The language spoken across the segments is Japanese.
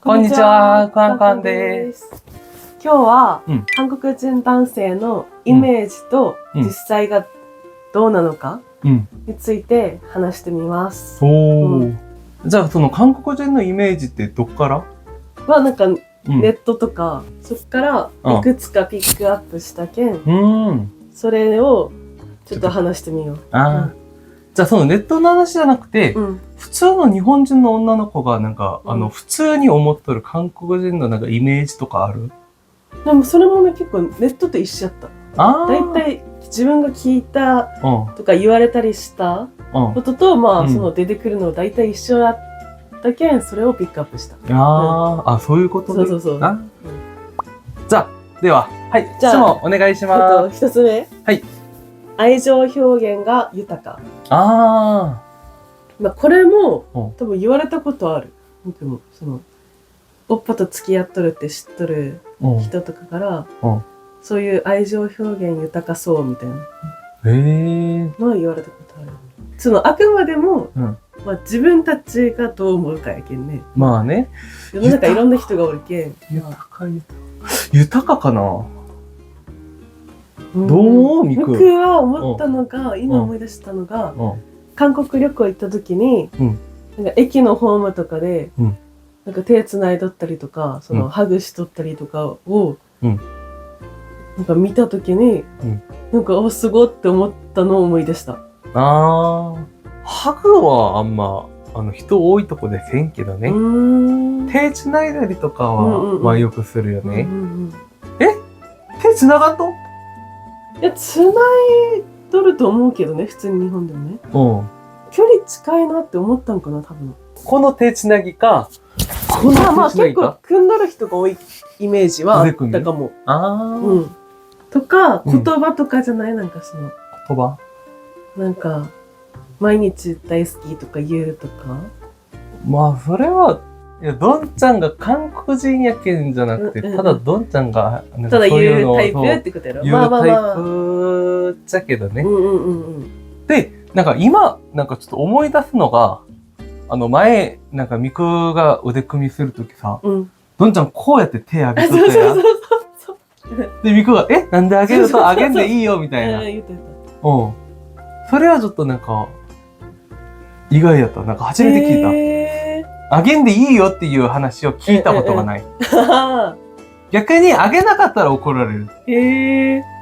こんにちは、クワンクワンです。今日は、韓国人男性のイメージと実際がどうなのかについて話してみます。じゃあその韓国人のイメージってどっから？なんかネットとか、そっからいくつかピックアップしたけん、それをちょっと話してみよう。じゃあそのネットの話じゃなくて、普通の日本人の女の子がなんか、普通に思っとる韓国人のなんかイメージとかある？でもそれもね、結構ネットと一緒やった。だいたい自分が聞いたとか言われたりしたことと、その出てくるのだいたい一緒やったけん、それをピックアップした。そういうことね。そう。じゃあ、では、はい、質問お願いします。一つ目。はい。愛情表現が豊か。これも多分言われたことある。僕もそのおっぱと付き合っとるって知っとる人とかから、そういう愛情表現豊かそうみたいなのは言われたことある。そのあくまでも、自分たちがどう思うかやけんね。まあね。世の中いろんな人がおるけん。豊かかな。どう思う？僕は思ったのが、今思い出したのが、韓国旅行行った時に、なんか駅のホームとかで、なんか手繋いどったりとか、そのハグしとったりとかを、なんか見た時に、なんかすごって思ったのを思い出した。ハグはあんま人多いとこでせんけどね。手繋いだりとかは、よくするよね。手繋がっと？繋いどると思うけどね、普通に日本でもね。距離近いなって思ったんかな、多分。この手繋ぎか、この手繋ぎか。結構組んどる人が多いイメージはあったかも。とか、言葉とかじゃない？なんかその。言葉？なんか、毎日大好きとか言うとか。それは、ドンちゃんが韓国人やけんじゃなくて、ただドンちゃんが、ただ言うタイプってことやろ。言うタイプじゃけどね。で、なんか今、なんかちょっと思い出すのが、前、なんかミクが腕組みするときさ、ドンちゃんこうやって手上げとったやん。で、ミクが、なんで上げると上げんでいいよみたいな。それはちょっとなんか、意外やった。なんか初めて聞いた。あげんでいいよっていう話を聞いたことがない。逆にあげなかったら怒られる。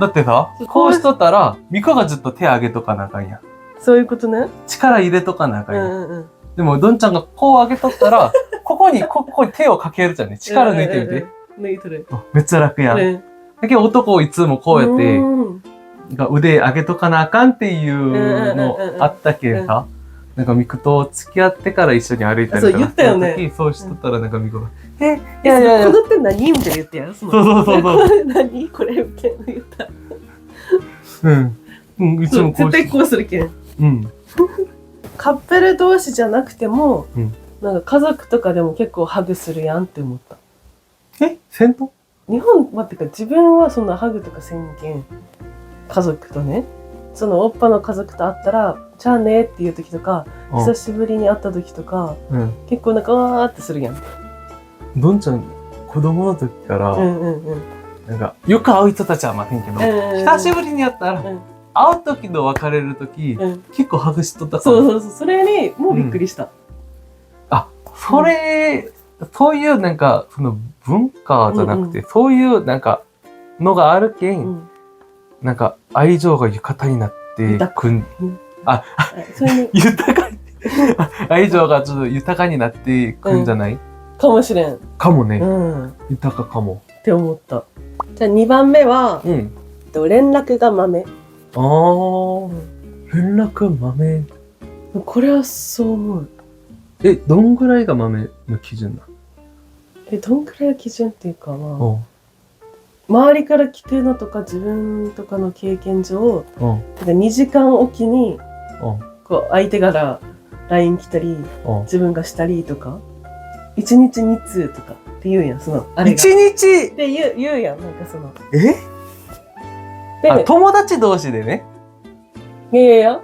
だってさ、こうしとったら、ミコがずっと手あげとかなあかんやん。そういうことね。力入れとかなあかんやん。でも、どんちゃんがこうあげとったら、ここに手をかけるじゃんね。力抜いてみて。抜いてる。めっちゃ楽やん。だけど男いつもこうやって、腕上げとかなあかんっていうのあったけんさ。なんかミクと付き合ってから一緒に歩いたりとかした時、そうしとったらなんかミクが、いや、このって何みたいな言ってや。そう。何これみたいな言った。いつも絶対こうするけん。カップル同士じゃなくても、なんか家族とかでも結構ハグするやんって思った。せんと？日本はってか自分はそんなハグとかせんけん、家族とね。そのおっぱの家族と会ったら、じゃあねっていう時とか、久しぶりに会った時とか、結構なんかわーってするやん。どんちゃん、子供の時から、なんか、よく会う人たちはませんけど、久しぶりに会ったら、会う時と別れる時、結構ハグしとったから。そう。それに、もうびっくりした。そういうなんか、その文化じゃなくて、そういうなんか、のがあるけん、なんか愛情が豊かになってくん、豊かに、愛情がちょっと豊かになっていくんじゃない？かもしれん。かもね。豊かかも。って思った。じゃあ2番目は、連絡が豆。連絡豆。これはそう思う。どんぐらいが豆の基準な？どんぐらいが基準っていうか周りから聞くのとか自分とかの経験上、2時間おきにこう相手から LINE 来たり、自分がしたりとか、1日2通とかって言うやん、そのあれが。1日って言うやん、なんかその。友達同士でね。いや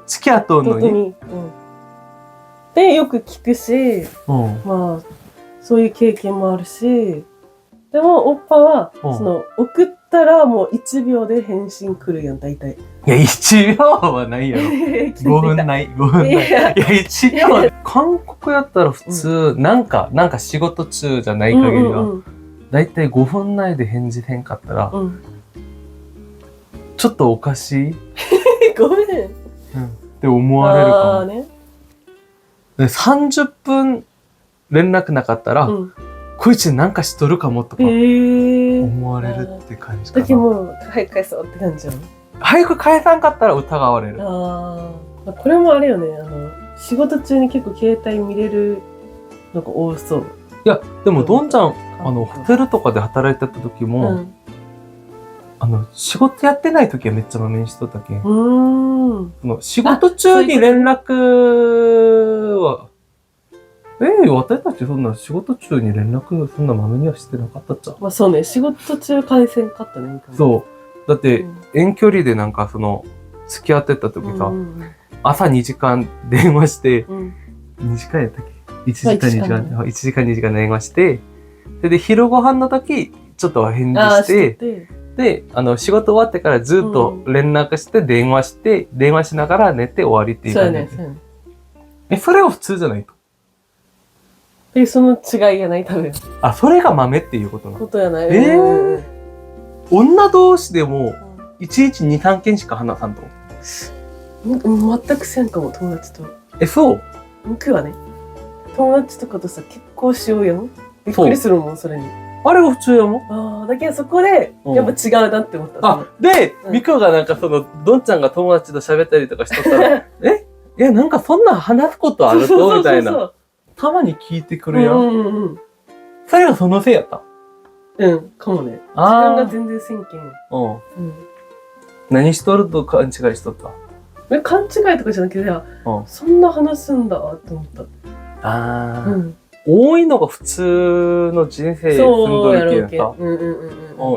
付き合っとんのに。で、よく聞くし、まあ、そういう経験もあるし、でも、おっぱは、うんその、送ったらもう1秒で返信来るやん、大体。いや、1秒はないやろ。5分ない、5分ない。いや、1秒。韓国やったら普通、なんか仕事中じゃない限りは、だいたい5分内で返事せんかったら、ちょっとおかしいごめん。って思われるかも。ね。で30分連絡なかったら、こいつなんかしとるかもとか思われるって感じかな。だけもう早く返そうって感じやん。早く返さんかったら疑われる。これもあれよね。仕事中に結構携帯見れるのが多そう。いや、でもどんちゃん、ホテルとかで働いてた時も、仕事やってない時はめっちゃまめにしとったけん。仕事中に連絡は、私たちそんな仕事中に連絡そんなまめにはしてなかったっちゃ。まあそうね、仕事中返せんかったね。そう。だって、遠距離でなんか付き合ってた時さ、朝2時間電話して、2時間やったっけ ?1 時間2時間、1時間2時間電話して、それで昼ご飯の時、ちょっと返事して、で、仕事終わってからずっと連絡して、電話して、電話しながら寝て終わりっていう感じ。そうやね。それは普通じゃないと。その違いやない多分。それが豆っていうことなの？ことやない。女同士でも、1日2、3件しか話さんと。全くせんかも、友達と。そう？僕はね、友達とかとさ、結構しようやん。びっくりするもん、それに。あれが普通やもん。だけどそこで、やっぱ違うなって思った。で、ミクがなんかどんちゃんが友達と喋ったりとかしとったら、なんかそんな話すことあるとみたいな。たまに聞いてくるやん。それがそのせいやった。かもね。自分が全然せんけん。何しとると勘違いしとった？勘違いとかじゃなくて、そんな話すんだって思った。多いのが普通の人生住んどるけんさ。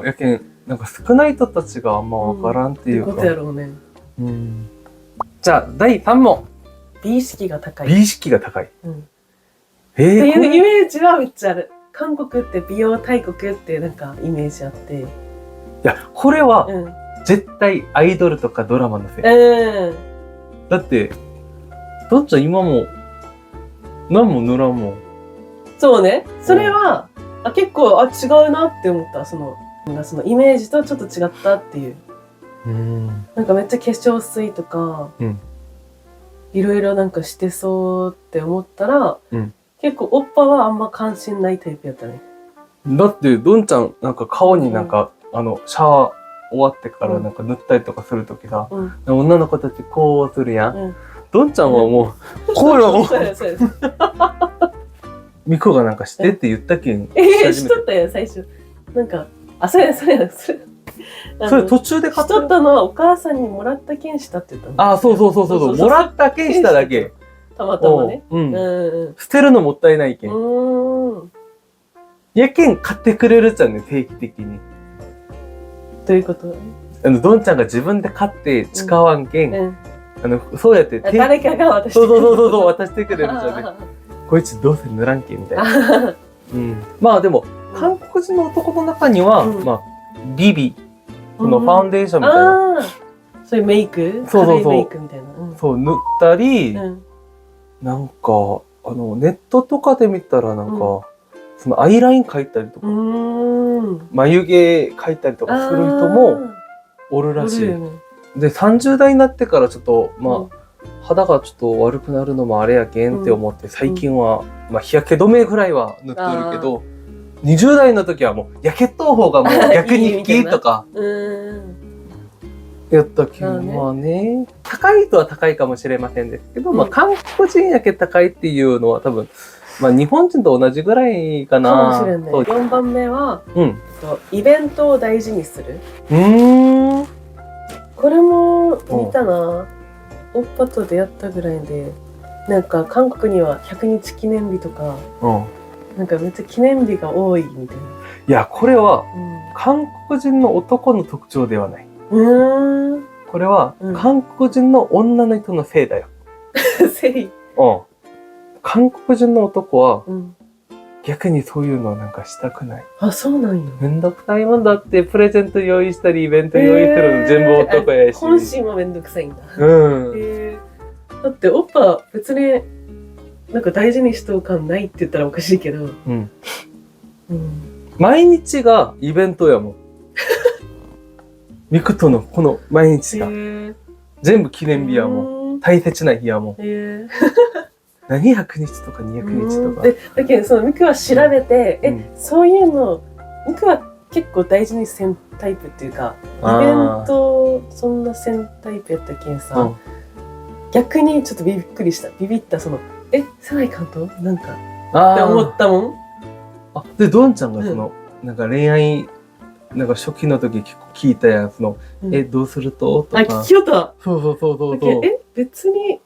やけん、なんか少ない人たちがあんまわからんっていうか。ってことやろうね。じゃあ、第3問。美意識が高い。美意識が高い。っていうイメージはめっちゃある。韓国って美容大国ってなんかイメージあって。いや、これは、絶対アイドルとかドラマのせい。だって、どんちゃん今も、何も塗らんもん。そうね。それは、結構、違うなって思った。そのイメージとちょっと違ったっていう。なんかめっちゃ化粧水とか、いろいろなんかしてそうって思ったら、結構おっぱはあんま関心ないタイプやったね。だって、どんちゃんなんか顔になんか、シャワー終わってからなんか塗ったりとかするときさ、女の子たちこうするやん。どんちゃんはもう、こうよ、もう。ミコがなんかしてって言ったけん。しとったよ、最初。なんか、それ途中で買った。しとったのはお母さんにもらったけんしたって言ったの。そう。もらったけんしただけ。たまたまね。捨てるのもったいないけん。やけん買ってくれるじゃんね、定期的に。どういうこと？どんちゃんが自分で買って使わんけん。そうやって。誰かが渡してくれる。そう、渡してくれるじゃんね。こいつどうせ塗らんけんみたいな。まあでも、韓国人の男の中には、まあ、ビビ、ファンデーションみたいな。そういうメイク？そう。メイクみたいな。そう、塗ったり、なんか、ネットとかで見たらなんか、そのアイライン描いたりとか、眉毛描いたりとかする人もおるらしい。で、30代になってからちょっと、まあ、肌がちょっと悪くなるのもあれやけんって思って、最近は、まあ、日焼け止めぐらいは塗ってるけど、20代の時はもう、焼けとう方がもう逆に好きとか、やったけど、まあね、高い人は高いかもしれませんですけど、まあ、韓国人やけ高いっていうのは多分、まあ、日本人と同じぐらいかな。かもしれない。4番目は、イベントを大事にする。これも見たな。おっぱと出会ったぐらいで、なんか韓国には100日記念日とか、なんかめっちゃ記念日が多いみたいな。いや、これは、韓国人の男の特徴ではない。これは、韓国人の女の人のせいだよ。せい？韓国人の男は、逆にそういうのなんかしたくない。あ、そうなんや。めんどくさいもんだって、プレゼント用意したり、イベント用意するの全部男やし。本心はめんどくさいんだ。うん。だっておっぱ別になんか大事にしとう感ないって言ったらおかしいけど。うん。毎日がイベントやもん。ミクとのこの毎日が。全部記念日やもん。大切な日やもん。何100日とか200日とか。だけどそのミクは調べて、そういうの、ミクは結構大事にせんタイプっていうか、イベントそんなせんタイプやったけんさ、逆にちょっとびっくりした。ビビった、その、せないかんとなんか、って思ったもん。あ、で、ドンちゃんがその、なんか恋愛、なんか初期の時結構聞いたやつの、どうするとか。あ、聞きよった。そう。別に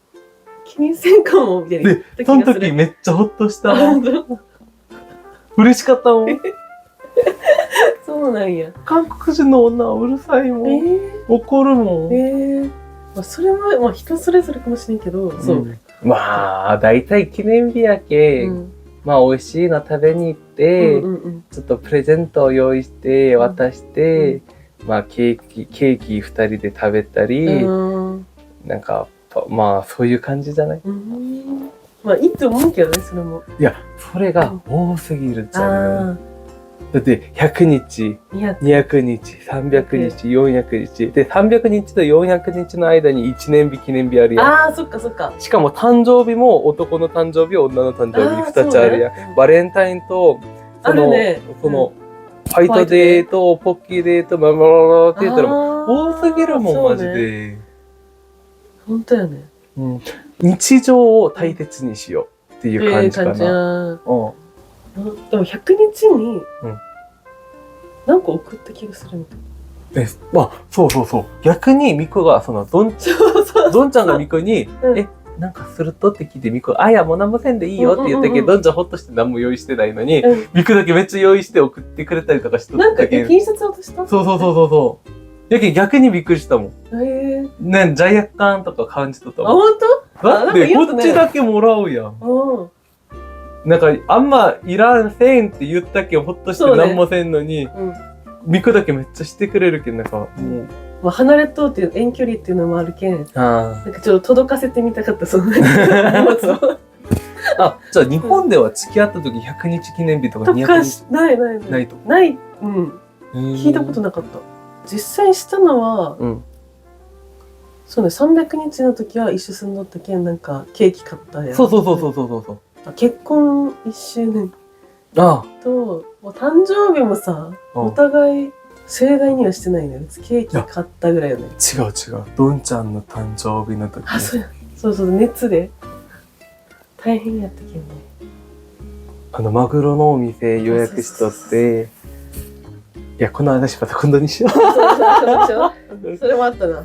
気にせんかも、みたいな。で、その時めっちゃホッとした。嬉しかったもん。そうなんや。韓国人の女はうるさいもん。怒るもん。まあ、それは、人それぞれかもしれんけど、そう。まあ、だいたい記念日やけ、まあ、美味しいの食べに行って、ちょっとプレゼントを用意して渡して、まあケーキ2人で食べたり、なんかまあそういう感じじゃない？まあいいと思うけどね、それも。いや、それが多すぎるじゃん。だって100日、200日、300日、400日。で、300日と400日の間に1年日記念日あるやん。ああ、そっかそっか。しかも誕生日も男の誕生日、女の誕生日2つあるやん。バレンタインと、その、ファイトデーと、ポッキーデーと、バラバラって言ったら多すぎるもん、マジで。本当やね。日常を大切にしようっていう感じかな。でも100日に何個送った気がするみたいな。まあ、そう。逆にミクが、その、ドンちゃんがミクに、なんかするとって聞いてミク、いや、もう何もせんでいいよって言ったけど、ドンちゃんほっとして何も用意してないのに、ミクだけめっちゃ用意して送ってくれたりとかしとったけど。なんか、T シャツ渡した？そう。やけん逆にびっくりしたもん。ね、罪悪感とか感じとったもん。あ、ほんと？だって、こっちだけもらうやん。なんか、あんまいらんせんって言ったけん、ほっとして何もせんのに、ミクだけめっちゃしてくれるけん、なんか、もう。まあ、離れとうっていう遠距離っていうのもあるけん、なんかちょっと届かせてみたかった、その荷物を。あ、じゃあ日本では付き合った時100日記念日とか200日ないと。ない、聞いたことなかった。実際したのは、そうね、300日の時は一緒住んどったけん、なんかケーキ買ったやん。そう。結婚1周年と、誕生日もさ、お互い盛大にはしてないね。ケーキ買ったぐらいよね。違う。ドンちゃんの誕生日の時。あ、そう、熱で。大変やったけどね。マグロのお店予約しとって、いや、この話また今度にしよう。それもあったな。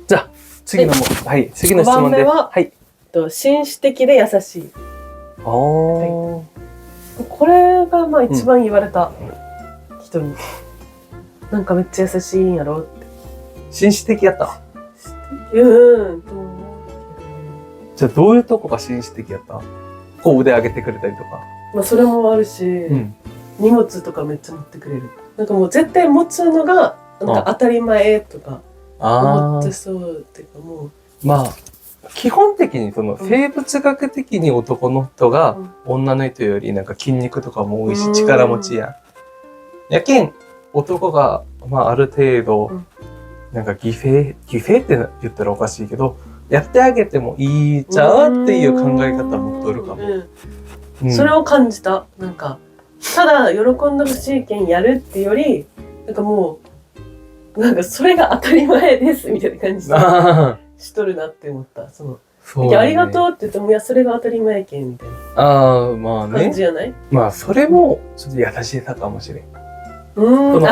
じゃあ、次の質問です。はい。紳士的で優しい。これがまあ一番言われた人に。なんかめっちゃ優しいんやろって。紳士的やった？じゃあどういうとこが紳士的やった？こう腕上げてくれたりとか。まあそれもあるし、荷物とかめっちゃ持ってくれる。なんかもう絶対持つのがなんか当たり前とか思ってそうっていうかもう。まあ基本的にその生物学的に男の人が女の人よりなんか筋肉とかも多いし力持ちや。やけん男がまあある程度なんか犠牲って言ったらおかしいけどやってあげてもいいじゃんっていう考え方を持っとるかも。それを感じた。なんかただ喜んでほしいけんやるってよりなんかもうなんかそれが当たり前ですみたいな感じでしとるなって思った。ありがとうって言ってもいやそれが当たり前けんみたいなまあね感じじゃない？まあそれもちょっと優しさかもしれん。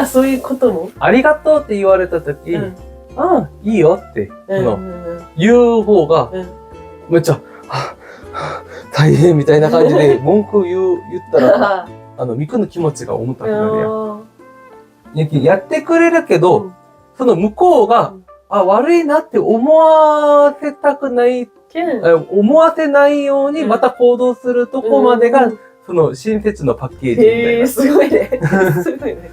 そういうこともありがとうって言われた時、いいよって言う方がめっちゃ大変みたいな感じで文句言ったらミクの気持ちが重たくなるやん。やってくれるけど、その向こうが悪いなって思わせたくないっ思わせないようにまた行動するとこまでが、その親切のパッケージみたいな。すごいね。すごいね。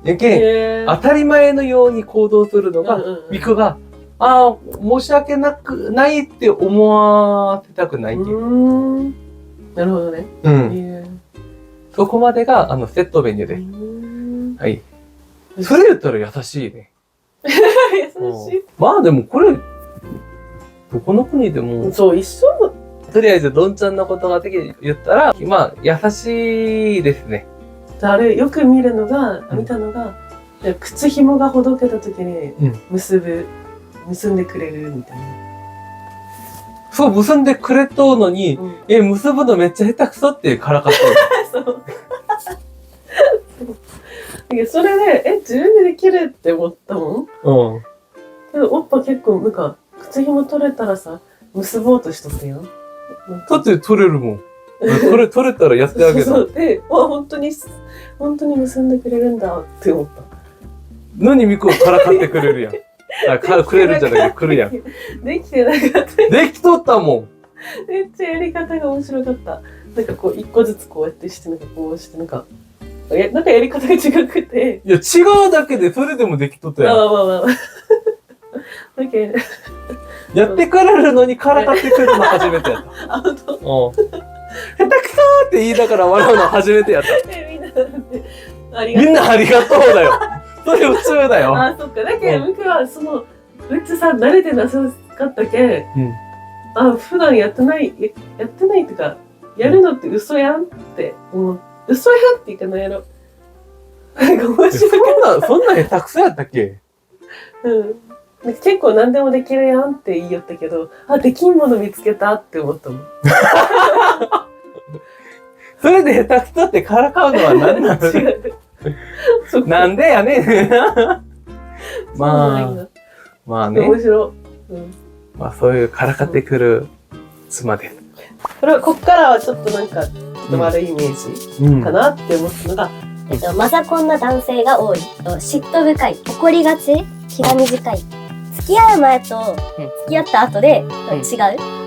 やけん、当たり前のように行動するのが、ミクが、ああ、申し訳ないって思わせたくないっていう。なるほどね。そこまでが、セットメニューです。はい。それ言ったら優しいね。優しい。まあでもこれ、どこの国でも。そう、一緒。とりあえず、どんちゃんのことが言ったら、まあ、優しいですね。あれ、よく見たのが、靴紐がほどけた時に、結んでくれるみたいな。そう、結んでくれとうのに、結ぶのめっちゃ下手くそってからかったそう。それで、自分でできるって思ったもん。けど、おっぱ結構、なんか、靴紐取れたらさ、結ぼうとしとったよ。だって取れるもん。取れたらやってあげる。そうで、本当に結んでくれるんだって思った。何ミクをからかってくれるやん。くれるんじゃなくて来るやん。できてなかった。できとったもん。めっちゃやり方が面白かった。なんかこう、一個ずつこうやってして、なんかこうして、なんかやり方が違くて。いや、違うだけでそれでもできとったやん。まあ。だけどやってくれるのにからかってくるの初めてやった。あ、本当？下手くそーって言いながら笑うの初めてやった。みんなありがとうだよ。それ普通だよ。あ、そっか。だけど、僕はうちさ、慣れてなさかったけん。普段やってないってか、やるのって嘘やんって思う。嘘やんって言うかなんやろ。なんか面白い。そんな下手くそやったっけ？結構何でもできるやんって言いよったけど、できんもの見つけたって思ったもん。それで下手くそってからかうのは何なの？なんでやねん。まあね。面白い。まあそういうからかってくる妻です。こっからはちょっとなんか、ちょっと悪いイメージかなって思ったのが、マザコンな男性が多い。嫉妬深い。怒りがち。気が短い。付き合う前と付き合った後で違う。